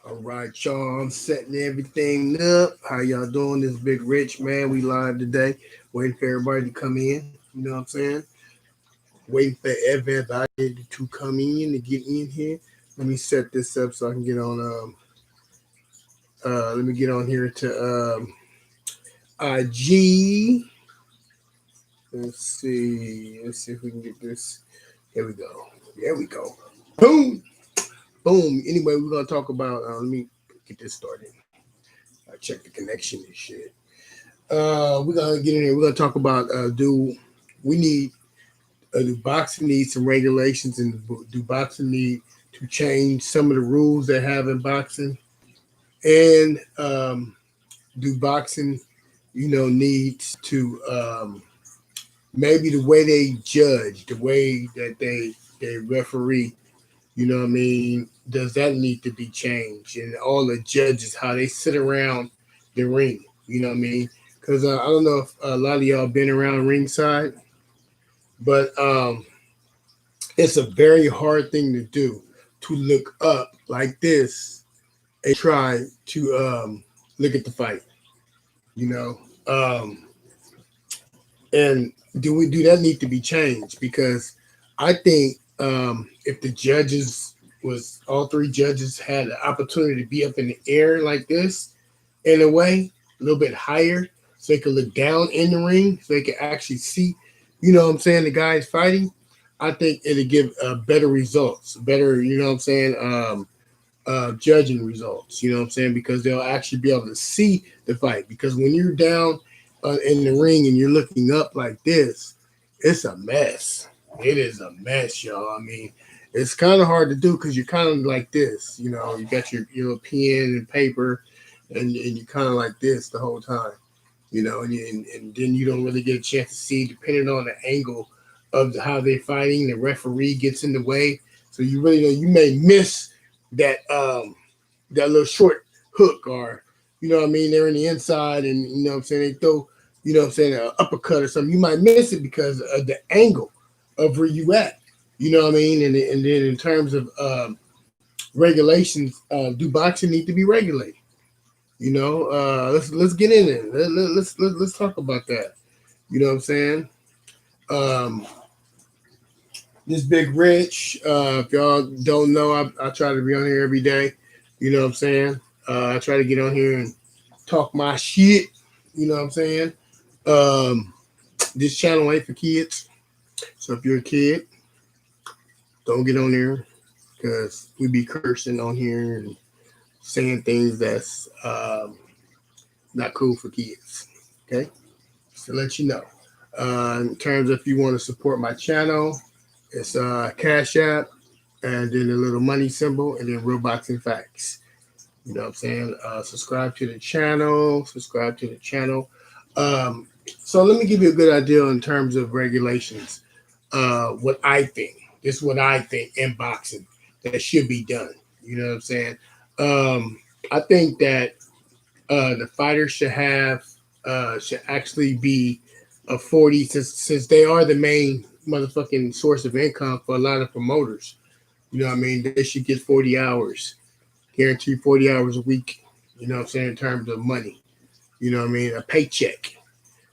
All right, y'all. I'm setting everything up. How y'all doing? This Big Rich man. We live today. Waiting for everybody to come in. You know what I'm saying? Waiting for everybody to come in to get in here. Let me set this up so I can get on. Let me get on here to IG. Let's see. Let's see if we can get this. Here we go. There we go. Boom. Boom. Anyway, we're gonna talk about. Let me get this started. I check the connection and shit. We're gonna get in here. We're gonna talk about do we need do boxing need some regulations, and do boxing need to change some of the rules they have in boxing, and do boxing needs to maybe the way they judge, the way that they referee, what I mean, does that need to be changed? And all the judges, how they sit around the ring, you know what I mean? Because I don't know if a lot of y'all been around ringside, but it's a very hard thing to do, to look up like this and try to look at the fight, you know. And do that need to be changed? Because I think if the judges was all three judges had the opportunity to be up in the air like this, in a way, a little bit higher, so they could look down in the ring, so they could actually see, what I'm saying, the guys fighting. I think it'll give better results, better, what I'm saying, judging results. You know what I'm saying? Because they'll actually be able to see the fight. Because when you're down in the ring and you're looking up like this, it's a mess. It is a mess, y'all. I mean, it's kind of hard to do because you're kind of like this. You got your pen and paper, and you're kind of like this the whole time. And then you don't really get a chance to see, depending on the angle of how they're fighting. The referee gets in the way, so you really you may miss that that little short hook, or what I mean. They're in the inside, and what I'm saying, they throw what I'm saying, an uppercut or something. You might miss it because of the angle of where you at. You know what I mean? And then in terms of regulations, do boxing need to be regulated? Let's get in it. Let's talk about that. You know what I'm saying? Um, this Big Rich. If y'all don't know, I try to be on here every day. You know what I'm saying? I try to get on here and talk my shit. You know what I'm saying? Um, this channel ain't for kids. So if you're a kid, don't get on there, because we be cursing on here and saying things that's not cool for kids. Okay? Just to let you know. In terms of, if you want to support my channel, it's Cash App, and then a little money symbol, and then Real Boxing Facts. You know what I'm saying? Subscribe to the channel. Subscribe to the channel. So let me give you a good idea in terms of regulations. What I think. This is what I think in boxing that should be done. You know what I'm saying? I think that the fighters should actually be a 40, since they are the main motherfucking source of income for a lot of promoters. You know what I mean? They should get 40 hours, guaranteed 40 hours a week. You know what I'm saying? In terms of money. You know what I mean? A paycheck.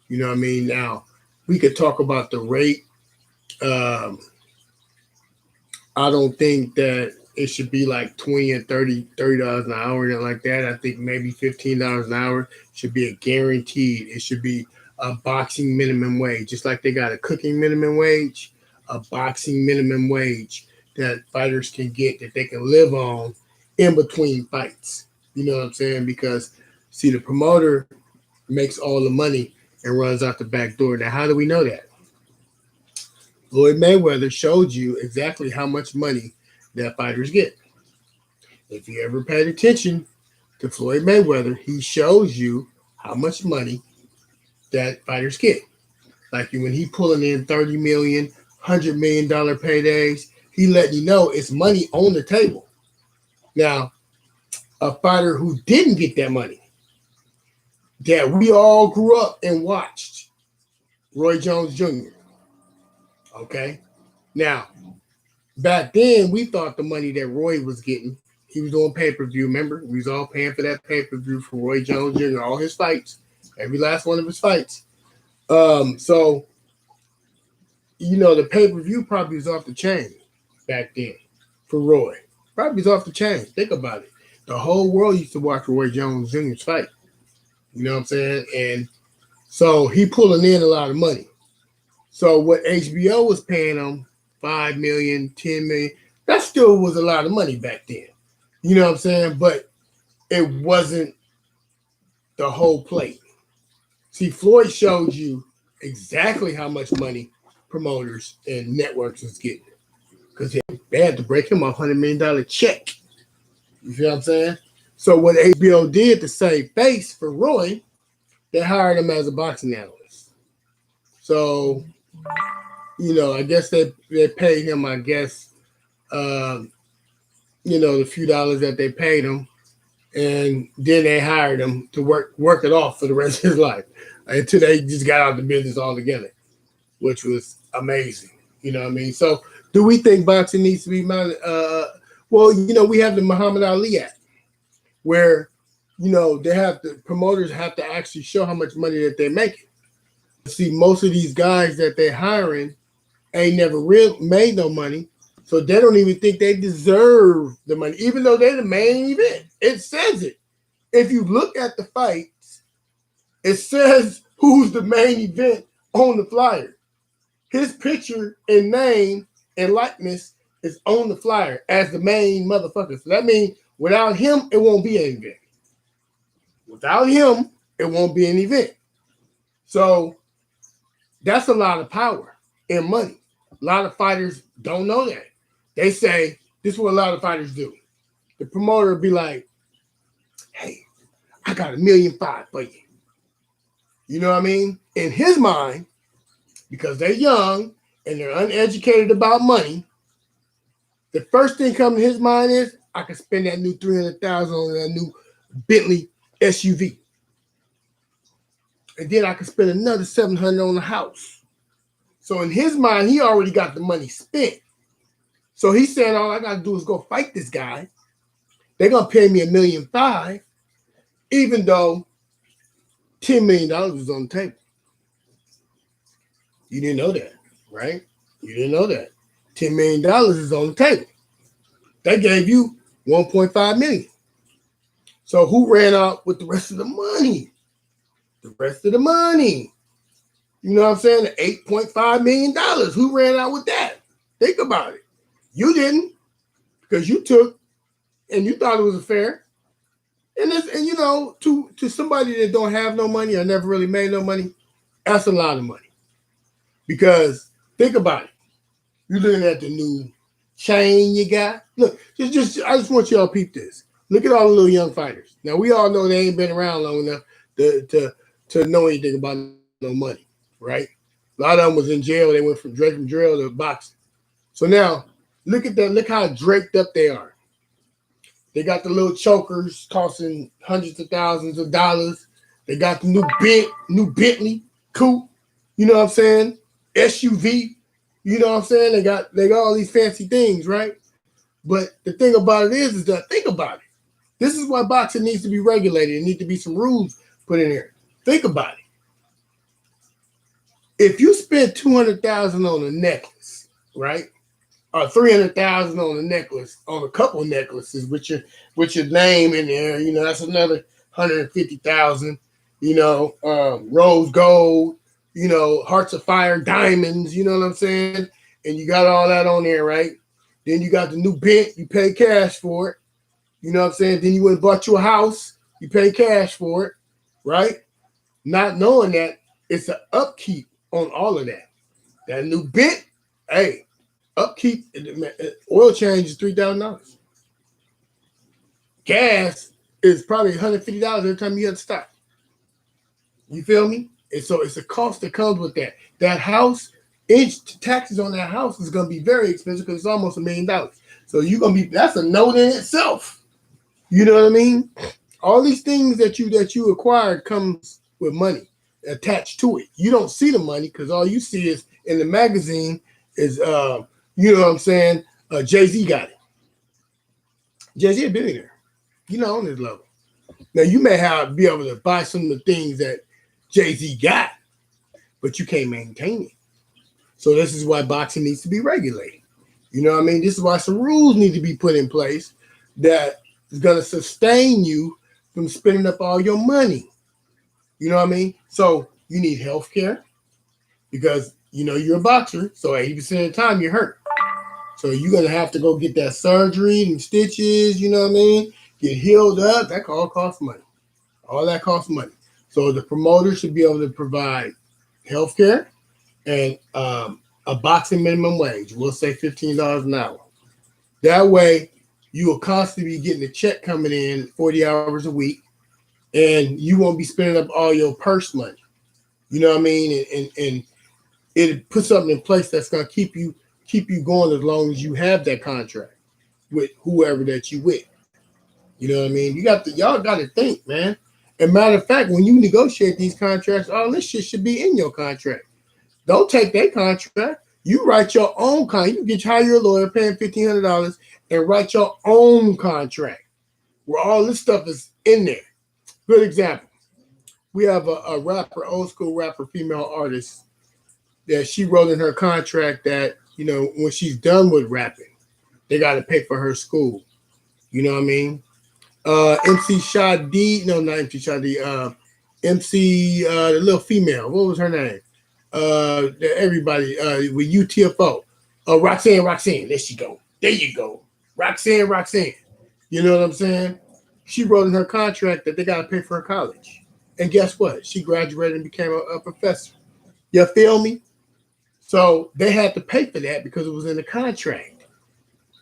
You know what I mean? Now, we could talk about the rate. Um, I don't think that it should be like 20 and $30 an hour and like that. I think maybe $15 an hour should be a guaranteed. It should be a boxing minimum wage, just like they got a cooking minimum wage, a boxing minimum wage that fighters can get, that they can live on in between fights. You know what I'm saying? Because see, the promoter makes all the money and runs out the back door. Now, how do we know that? Floyd Mayweather showed you exactly how much money that fighters get. If you ever paid attention to Floyd Mayweather, he shows you how much money that fighters get. Like when he pulling in 30 million, $100 million paydays, he letting you know it's money on the table. Now, a fighter who didn't get that money, that we all grew up and watched, Roy Jones Jr. Okay? Now, back then, we thought the money that Roy was getting, He was doing pay-per-view. Remember, we was all paying for that pay-per-view for Roy Jones Jr. All his fights, every last one of his fights. So the pay-per-view probably was off the chain back then for Roy. Probably was off the chain. Think about it. The whole world used to watch Roy Jones Jr.'s fight. You know what I'm saying? And so he pulling in a lot of money. So what HBO was paying him, $5 million, $10 million, that still was a lot of money back then. You know what I'm saying? But it wasn't the whole plate. See, Floyd showed you exactly how much money promoters and networks was getting. Because they had to break him a $100 million check. You feel what I'm saying? So what HBO did to save face for Roy, they hired him as a boxing analyst. So, I guess they paid him, the few dollars that they paid him. And then they hired him to work it off for the rest of his life until they just got out of the business altogether, which was amazing. You know what I mean? So do we think boxing needs to be well, we have the Muhammad Ali Act where, the promoters have to actually show how much money that they're making. See, most of these guys that they're hiring ain't never made no money. So they don't even think they deserve the money, even though they're the main event. It says it. If you look at the fights, it says who's the main event on the flyer. His picture and name and likeness is on the flyer as the main motherfucker. So that means without him, it won't be an event. Without him, it won't be an event. So that's a lot of power and money. A lot of fighters don't know that. They say, this is what a lot of fighters do. The promoter will be like, hey, I got $1.5 million for you. You know what I mean? In his mind, because they're young and they're uneducated about money, the first thing coming to his mind is, I can spend that new $300,000 on that new Bentley SUV. And then I can spend another $700 on the house. So in his mind, he already got the money spent. So he's saying, all I got to do is go fight this guy. They're going to pay me $1.5 million, even though $10 million was on the table. You didn't know that, right? You didn't know that. $10 million is on the table. They gave you $1.5 million. So who ran out with the rest of the money? The rest of the money. You know what I'm saying? The $8.5 million. Who ran out with that? Think about it. You didn't, because you took and you thought it was fair. And to somebody that don't have no money or never really made no money, that's a lot of money. Because think about it. You're looking at the new chain you got. Look, I just want y'all to peep this. Look at all the little young fighters. Now we all know they ain't been around long enough to know anything about no money, right? A lot of them was in jail. They went from jail to boxing. So now look at that. Look how draped up they are. They got the little chokers costing hundreds of thousands of dollars. They got the new Bentley coupe. You know what I'm saying? SUV. You know what I'm saying? They got all these fancy things, right? But the thing about it is that think about it. This is why boxing needs to be regulated. There need to be some rules put in there. Think about it. If you spend $200,000 on a necklace, right? Or $300,000 on a necklace, on a couple of necklaces with your name in there, that's another $150,000. Rose gold, hearts of fire, diamonds. You know what I'm saying? And you got all that on there, right? Then you got the new Bent. You pay cash for it. You know what I'm saying? Then you went and bought you a house. You pay cash for it, right? Not knowing that it's an upkeep on all of that. That new Bent, hey, upkeep, oil change is $3,000. Gas is probably $150 every time you have to stop. You feel me? And so it's a cost that comes with that. That house, taxes on that house is going to be very expensive because it's almost $1 million. So that's a note in itself. You know what I mean? All these things that you acquired comes with money attached to it. You don't see the money because all you see is in the magazine is you know what I'm saying? Jay-Z got it. Jay-Z a billionaire. You know, on this level. Now you may have be able to buy some of the things that Jay-Z got, but you can't maintain it. So this is why boxing needs to be regulated. You know what I mean? This is why some rules need to be put in place that is going to sustain you from spending up all your money. You know what I mean? So you need health care because you know you're a boxer, so 80% of the time you're hurt. So you're gonna have to go get that surgery and stitches, you know what I mean? Get healed up. That all costs money. All that costs money. So the promoter should be able to provide health care and a boxing minimum wage. We'll say $15 an hour. That way, you will constantly be getting a check coming in 40 hours a week, and you won't be spending up all your purse money. You know what I mean? And it puts something in place that's gonna keep you going as long as you have that contract with whoever that you with. You know what I mean? Y'all got to think, man. And matter of fact, when you negotiate these contracts, all this shit should be in your contract. Don't take their contract. You write your own contract. You get hire your lawyer, pay him $1,500, and write your own contract where all this stuff is in there. Good example. We have a rapper, old school rapper, female artist that she wrote in her contract that when she's done with rapping, they got to pay for her school. You know what I mean? MC Shadi, no, not MC Shadi. MC, the little female. What was her name? Everybody with UTFO. Roxanne. There she go. There you go. Roxanne. You know what I'm saying? She wrote in her contract that they got to pay for her college. And guess what? She graduated and became a professor. You feel me? So they had to pay for that because it was in the contract.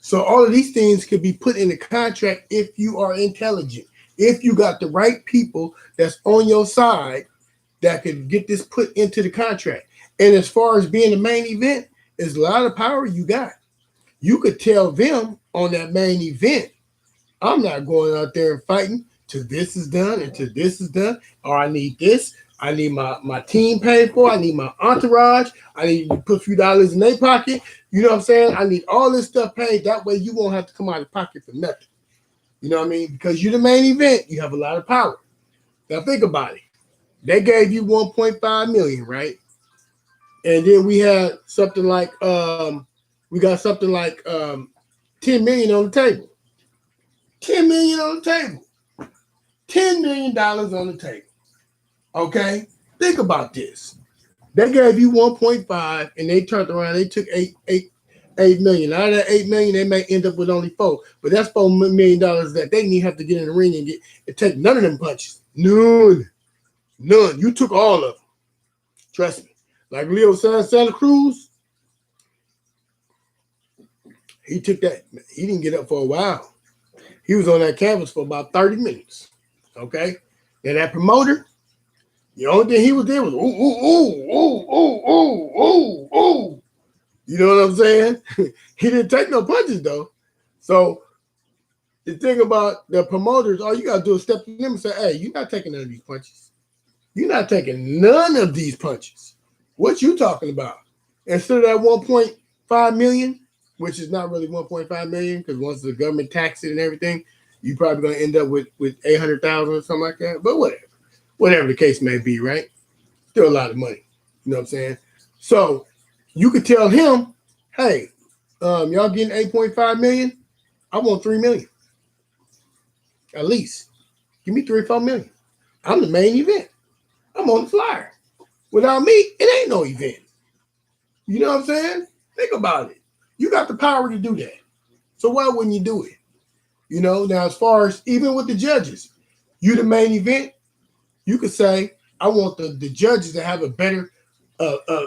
So all of these things could be put in the contract if you are intelligent. If you got the right people that's on your side that could get this put into the contract. And as far as being the main event, there's a lot of power you got. You could tell them on that main event, I'm not going out there and fighting till this is done and till this is done. Or I need this. I need my team paid for. I need my entourage. I need to put a few dollars in their pocket. You know what I'm saying? I need all this stuff paid. That way you won't have to come out of pocket for nothing. You know what I mean? Because you're the main event, you have a lot of power. Now think about it. They gave you 1.5 million, right? And then we had something like 10 million on the table. 10 million on the table. $10 million on the table. Okay? Think about this. They gave you 1.5 and they turned around, they took 8 million. Out of that 8 million, they may end up with only 4. But that's $4 million that they didn't have to get in the ring and take none of them punches. None. You took all of them. Trust me. Like Leo Santa Cruz, he took that. He didn't get up for a while. He was on that canvas for about 30 minutes. Okay? Now that promoter, the only thing he was there was ooh. You know what I'm saying? He didn't take no punches though. So the thing about the promoters, all you gotta do is step to them and say, hey, you're not taking none of these punches. You're not taking none of these punches. What you talking about? Instead of that 1.5 million, which is not really 1.5 million, because once the government taxes it and everything, you're probably gonna end up with 800,000 or something like that. But whatever the case may be, right? Still a lot of money. You know what I'm saying? So you could tell him, hey, y'all getting 8.5 million? I want 3 million. At least. Give me 3 or 4 million. I'm the main event. I'm on the flyer. Without me, it ain't no event. You know what I'm saying? Think about it. You got the power to do that. So why wouldn't you do it? You know, now as far as even with the judges, you the main event, you could say, I want the judges to have a better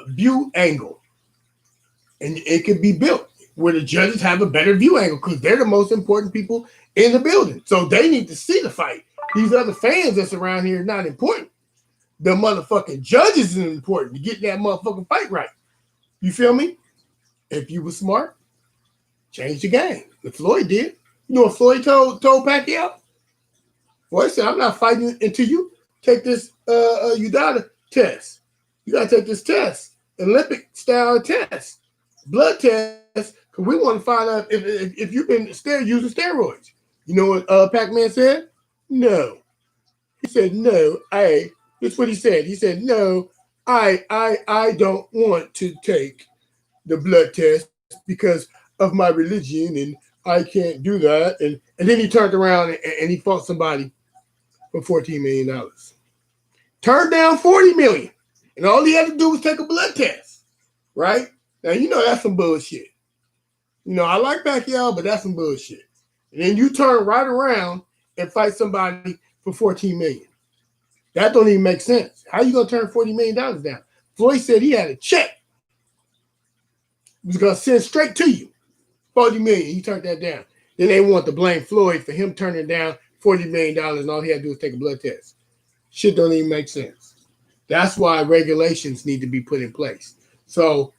view angle. And it could be built where the judges have a better view angle because they're the most important people in the building. So they need to see the fight. These other fans that's around here are not important. The motherfucking judges is important to get that motherfucking fight right. You feel me? If you were smart, change the game. The Floyd did. You know what Floyd told Pacquiao? Floyd said, I'm not fighting until you take this UDADA test. You got to take this test. Olympic style test. Blood test. Because we want to find out if you've been using steroids. You know what Pac-Man said? No. He said, no, that's what he said. He said, no, I don't want to take the blood test because of my religion and I can't do that. And then he turned around and he fought somebody for $14 million. Turned down 40 million. And all he had to do was take a blood test. Right? Now you know that's some bullshit. You know, I like Pacquiao, but that's some bullshit. And then you turn right around and fight somebody for 14 million. That don't even make sense. How you gonna turn $40 million down? Floyd said he had a check. He was gonna send straight to you. 40 million. He turned that down. Then they want to blame Floyd for him turning down $40 million and all he had to do was take a blood test. Shit don't even make sense. That's why regulations need to be put in place. So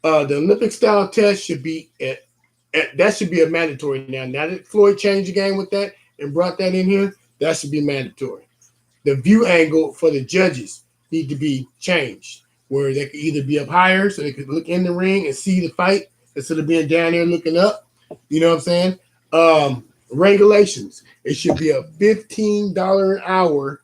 the Olympic style test should be that should be a mandatory now. Now that Floyd changed the game with that and brought that in here, that should be mandatory. The view angle for the judges need to be changed, where they could either be up higher so they could look in the ring and see the fight instead of being down there looking up. You know what I'm saying? Regulations. It should be a $15 an hour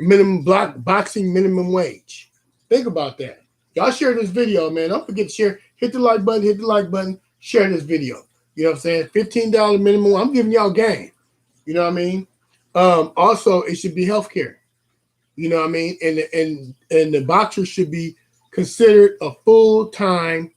minimum boxing minimum wage. Think about that. Y'all share this video, man. Don't forget to share. Hit the like button, share this video. You know what I'm saying? $15 minimum. I'm giving y'all game. You know what I mean? Also, it should be healthcare. You know what I mean? And the boxers should be considered a full-time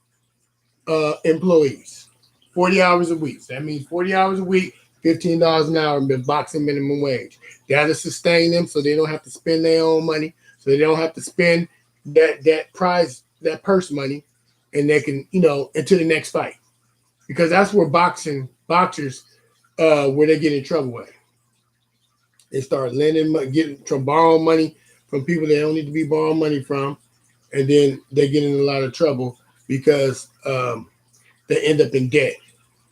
employees. 40 hours a week. So that means 40 hours a week, $15 an hour, boxing minimum wage. That'll sustain them so they don't have to spend their own money, so they don't have to spend that purse money, and they can, into the next fight. Because that's where boxers, where they get in trouble with. They start lending money, borrowing money from people they don't need to be borrowing money from, and then they get in a lot of trouble because they end up in debt.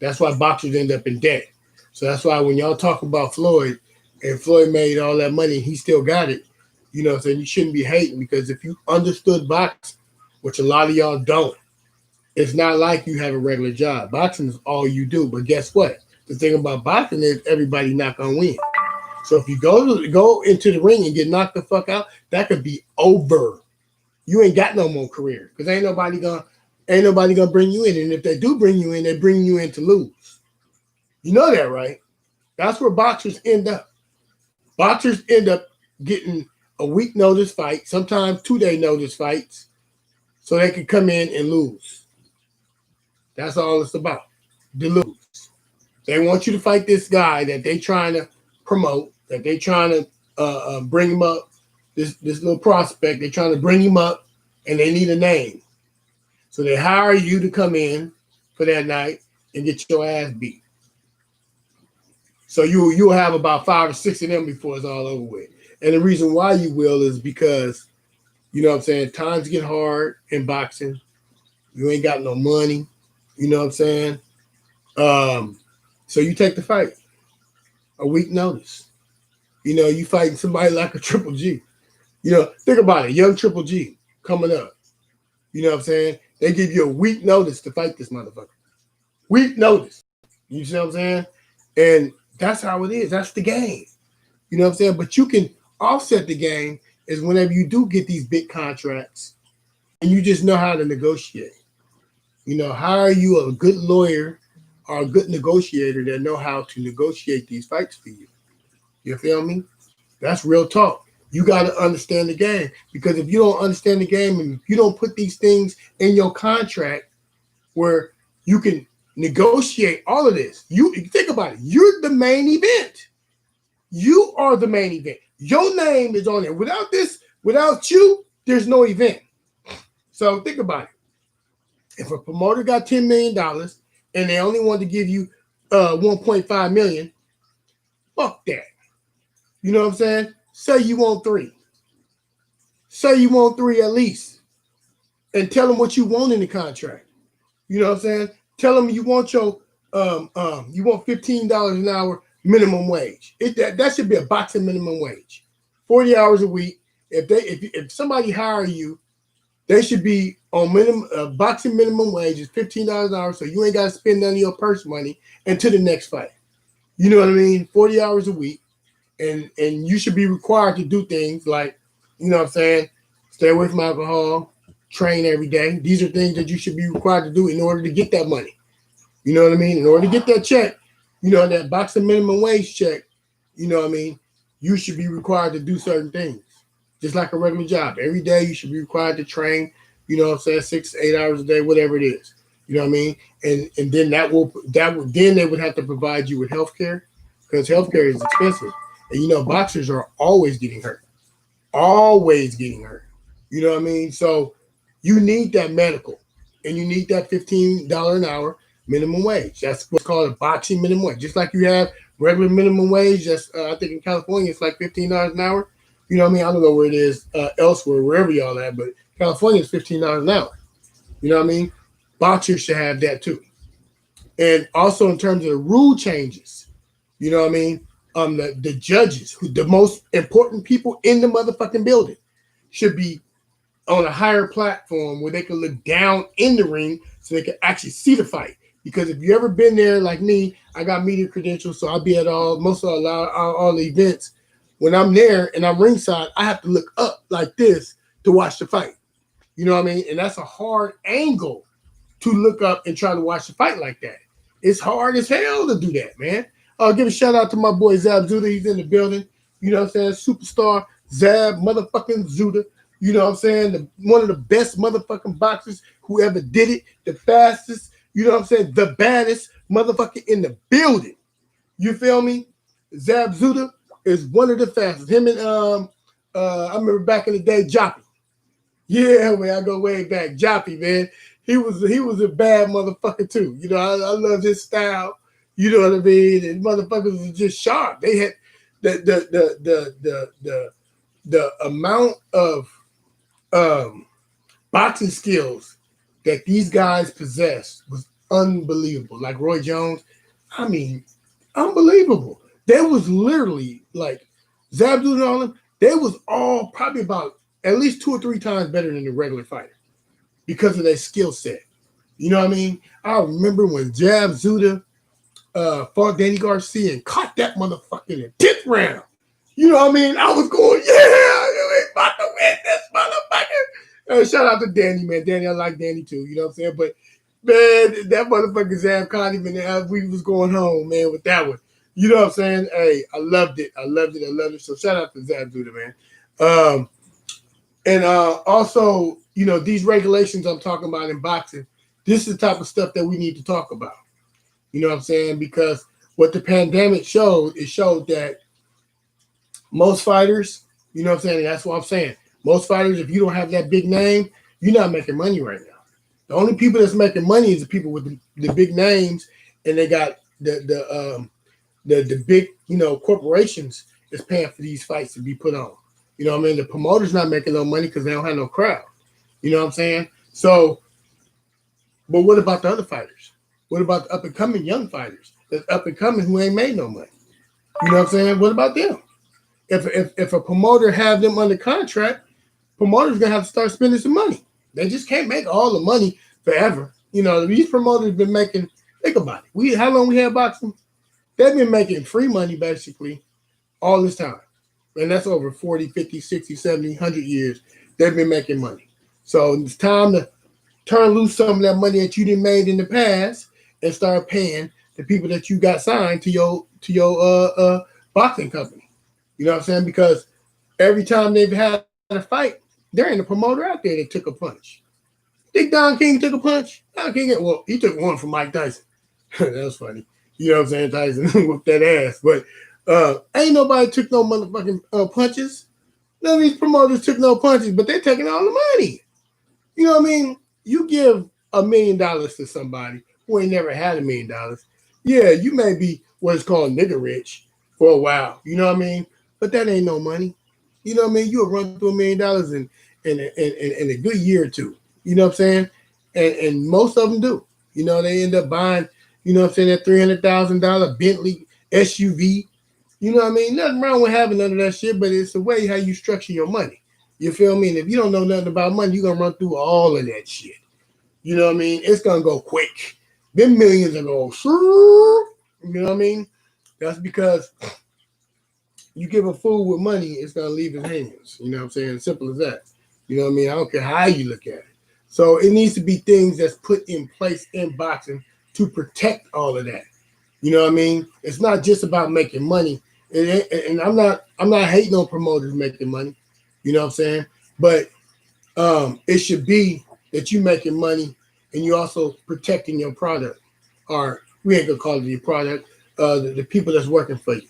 That's why boxers end up in debt. So that's why when y'all talk about Floyd, and Floyd made all that money, and he still got it, so you shouldn't be hating, because if you understood boxing, which a lot of y'all don't, it's not like you have a regular job. Boxing is all you do. But guess what? The thing about boxing is everybody not gonna win. So if you go into the ring and get knocked the fuck out, that could be over. You ain't got no more career, because ain't nobody gonna bring you in. And if they do bring you in, they bring you in to lose. You know that, right? That's where boxers end up. Boxers end up getting a week notice fight, sometimes 2-day notice fights, so they can come in and lose. That's all it's about. To lose. They want you to fight this guy that they trying to promote, that they trying to bring him up, this little prospect. They're trying to bring him up, and they need a name. So they hire you to come in for that night and get your ass beat. So you'll have about 5 or 6 of them before it's all over with. And the reason why you will is because, you know what I'm saying, times get hard in boxing. You ain't got no money. You know what I'm saying? So you take the fight. A week notice. You fighting somebody like a Triple G. Think about it. Young Triple G coming up. You know what I'm saying? They give you a week notice to fight this motherfucker. Week notice. You see what I'm saying? And that's how it is. That's the game. You know what I'm saying? But you can offset the game is whenever you do get these big contracts and you just know how to negotiate. Hire you a good lawyer or a good negotiator that know how to negotiate these fights for you. You feel me? That's real talk. You got to understand the game, because if you don't understand the game and you don't put these things in your contract where you can negotiate all of this, you think about it. You're the main event. You are the main event. Your name is on there. Without you, there's no event. So think about it. If a promoter got $10 million and they only want to give you $1.5 million, fuck that. You know what I'm saying? Say you want 3. Say you want 3 at least. And tell them what you want in the contract. You know what I'm saying? Tell them you want you want $15 an hour minimum wage. That should be a boxing minimum wage. 40 hours a week. If somebody hire you, they should be on boxing minimum wage is $15 an hour, so you ain't got to spend none of your purse money until the next fight. You know what I mean? 40 hours a week. And you should be required to do things like, you know what I'm saying, stay away from alcohol, train every day. These are things that you should be required to do in order to get that money. You know what I mean? In order to get that check, that boxing minimum wage check, you know what I mean? You should be required to do certain things. Just like a regular job. Every day you should be required to train, you know what I'm saying, 6 to 8 hours a day, whatever it is. You know what I mean? And then then they would have to provide you with health care because health care is expensive. And boxers are always getting hurt. Always getting hurt. You know what I mean? So you need that medical and you need that $15 an hour minimum wage. That's what's called a boxing minimum wage. Just like you have regular minimum wage, that's I think in California it's like $15 an hour. You know what I mean? I don't know where it is elsewhere, wherever y'all at, but California is $15 an hour. You know what I mean? Boxers should have that too. And also in terms of the rule changes, you know what I mean? The judges, the most important people in the motherfucking building, should be on a higher platform where they can look down in the ring so they can actually see the fight. Because if you ever been there like me, I got media credentials, so I'll be at most of all the events. When I'm there and I'm ringside, I have to look up like this to watch the fight. You know what I mean? And that's a hard angle to look up and try to watch the fight like that. It's hard as hell to do that, man. I'll give a shout out to my boy Zab Zuda. He's in the building. You know what I'm saying? Superstar Zab motherfucking Zuda. You know what I'm saying? One of the best motherfucking boxers who ever did it. The fastest. You know what I'm saying? The baddest motherfucker in the building. You feel me? Zab Zuda is one of the fastest. Him and I remember back in the day, Joppy. Yeah, man, I go way back. Joppy, man. He was a bad motherfucker too. I love his style. You know what I mean? And motherfuckers was just sharp. They had the amount of boxing skills that these guys possessed was unbelievable. Like Roy Jones, I mean, unbelievable. They was literally like Zabdu and all them. They was all probably about at least 2 or 3 times better than the regular fighter because of their skill set. You know what I mean? I remember when Jab Zuda fought Danny Garcia and caught that motherfucker in the 10th round. You know what I mean? I was going, yeah, you ain't about to win this motherfucker. Shout out to Danny, man. Danny, I like Danny too. You know what I'm saying? But man, that motherfucker Zab caught him, and we was going home, man, with that one. You know what I'm saying? Hey, I loved it. I loved it. So shout out to Zab Zuda, man. And also, these regulations I'm talking about in boxing, this is the type of stuff that we need to talk about. You know what I'm saying? Because what the pandemic showed, it showed that most fighters, you know what I'm saying? That's what I'm saying. Most fighters, if you don't have that big name, you're not making money right now. The only people that's making money is the people with the big names, and they got the big, corporations that's paying for these fights to be put on. You know what I mean? The promoter's not making no money because they don't have no crowd. You know what I'm saying? So, but what about the other fighters? What about the up-and-coming young fighters that's up-and-coming who ain't made no money? You know what I'm saying? What about them? If a promoter have them under contract, promoters going to have to start spending some money. They just can't make all the money forever. These promoters been making, think about it. How long we had boxing? They've been making free money basically all this time. And that's over 40, 50, 60, 70, 100 years. They've been making money. So it's time to turn loose some of that money that you done made in the past and start paying the people that you got signed to your boxing company. You know what I'm saying? Because every time they've had a fight, there ain't a promoter out there that took a punch. Think Don King took a punch? Don King, he took one from Mike Tyson. That was funny. You know what I'm saying? Tyson whooped that ass. But ain't nobody took no motherfucking punches. None of these promoters took no punches, but they're taking all the money. You know what I mean? You give $1 million to somebody who ain't never had $1 million. Yeah, you may be what's called nigger rich for a while. You know what I mean? But that ain't no money. You know what I mean? You'll run through $1 million in a good year or two. You know what I'm saying? And most of them do. They end up buying, you know what I'm saying, that $300,000 Bentley SUV. You know what I mean? Nothing wrong with having none of that shit, but it's the way how you structure your money. You feel me? And if you don't know nothing about money, you're going to run through all of that shit. You know what I mean? It's going to go quick. Them millions are going to, you know what I mean? That's because you give a fool with money, it's gonna leave his hands. You know what I'm saying? Simple as that. You know what I mean? I don't care how you look at it. So it needs to be things that's put in place in boxing to protect all of that. You know what I mean? It's not just about making money. And I'm not hating on promoters making money. You know what I'm saying? But it should be that you making money and you also protecting your product. Or we ain't gonna call it your product, the people that's working for you.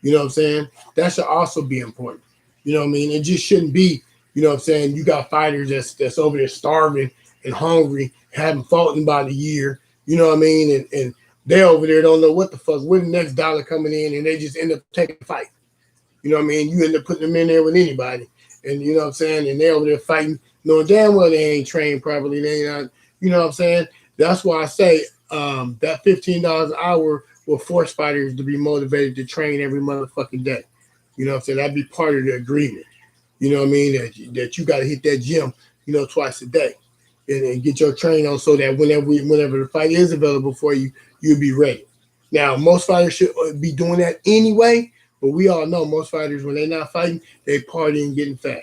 You know what I'm saying? That should also be important. You know what I mean? It just shouldn't be, you know what I'm saying, you got fighters that's over there starving and hungry, haven't fought in about a year, you know what I mean? And they over there don't know what the fuck, where the next dollar coming in, and they just end up taking the fight. You know what I mean? You end up putting them in there with anybody. And you know what I'm saying? And they over there fighting, knowing damn well they ain't trained properly. They not, you know what I'm saying? That's why I say that $15 an hour will force fighters to be motivated to train every motherfucking day. You know what I'm saying? That'd be part of the agreement. You know what I mean? That you got to hit that gym, you know, twice a day, and get your training on so that whenever the fight is available for you, you'll be ready. Now, most fighters should be doing that anyway, but we all know most fighters when they're not fighting, they partying, getting fat.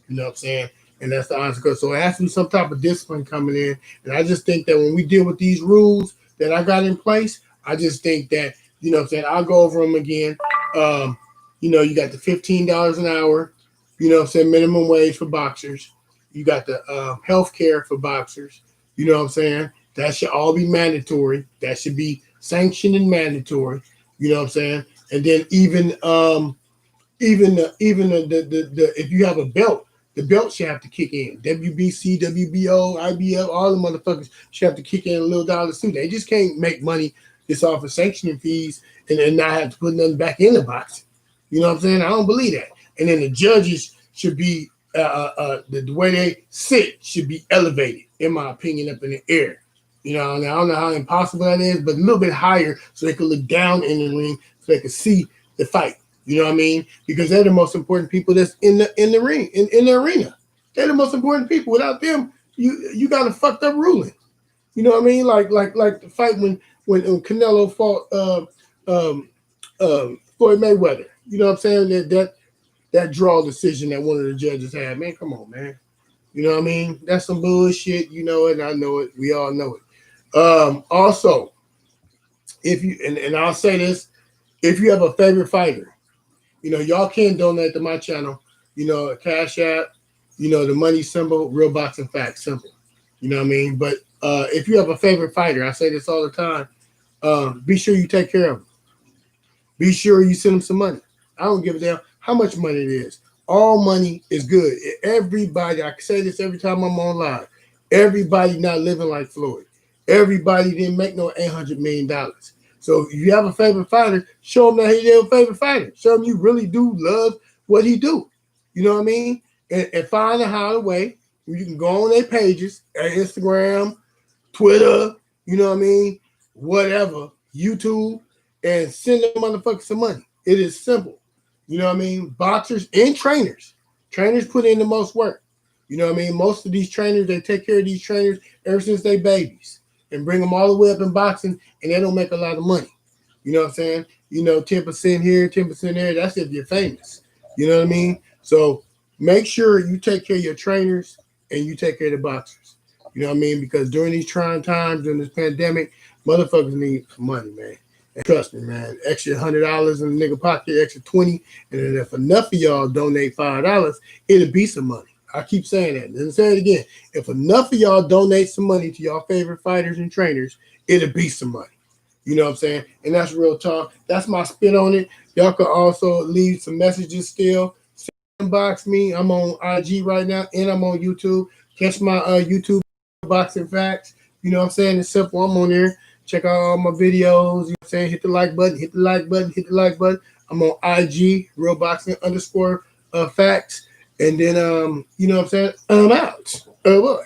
You know what I'm saying? And that's the honest because so it has to be some type of discipline coming in. And I just think that when we deal with these rules that I got in place, I just think that, you know what I'm saying, I'll go over them again. Um, you know, you got the $15 an hour, you know what I'm saying, minimum wage for boxers. You got the health care for boxers. You know what I'm saying? That should all be mandatory. That should be sanctioned and mandatory. You know what I'm saying? And then even the if you have a belt, the belt should have to kick in. WBC, WBO, IBF, all the motherfuckers should have to kick in a little dollars too. They just can't make money just off of sanctioning fees and not have to put nothing back in the box. You know what I'm saying? I don't believe that. And then the judges should be the way they sit should be elevated, in my opinion, up in the air. You know, and I don't know how impossible that is, but a little bit higher so they could look down in the ring so they could see the fight. You know what I mean? Because they're the most important people that's in the ring, in the arena. They're the most important people. Without them, you got a fucked up ruling. You know what I mean? Like the fight when Canelo fought Floyd Mayweather. You know what I'm saying? That draw decision that one of the judges had. Man, come on, man. You know what I mean? That's some bullshit. You know it. I know it. We all know it. Also, if you and I'll say this, if you have a favorite fighter, you know, y'all can donate to my channel. You know, a Cash App, you know, the money symbol, Real Boxing Facts, simple. You know what I mean? But if you have a favorite fighter, I say this all the time, be sure you take care of them. Be sure you send them some money. I don't give a damn how much money it is. All money is good. Everybody, I say this every time I'm on live. Everybody not living like Floyd. Everybody didn't make no $800 million. So if you have a favorite fighter, show him that he's your favorite fighter. Show him you really do love what he do. You know what I mean? And find out how to way. You can go on their pages, Instagram, Twitter, you know what I mean? Whatever, YouTube, and send them motherfuckers some money. It is simple. You know what I mean? Boxers and trainers. Trainers put in the most work. You know what I mean? Most of these trainers, they take care of these trainers ever since they babies and bring them all the way up in boxing, and they don't make a lot of money. You know what I'm saying? You know, 10% here, 10% there. That's if you're famous. You know what I mean? So make sure you take care of your trainers and you take care of the boxers. You know what I mean? Because during these trying times, during this pandemic, motherfuckers need money, man. And trust me, man. Extra $100 in the nigga pocket, extra 20, and then if enough of y'all donate $5, it'll be some money. I keep saying that. Let's say it again. If enough of y'all donate some money to y'all favorite fighters and trainers, it'll be some money. You know what I'm saying? And that's real talk. That's my spin on it. Y'all can also leave some messages still. Inbox me. I'm on IG right now, and I'm on YouTube. Catch my YouTube Boxing Facts. You know what I'm saying? It's simple. I'm on there. Check out all my videos. You know what I'm saying? Hit the like button. Hit the like button. Hit the like button. I'm on IG, Real Boxing _ Facts. And then, you know what I'm saying? I'm out. Oh, boy.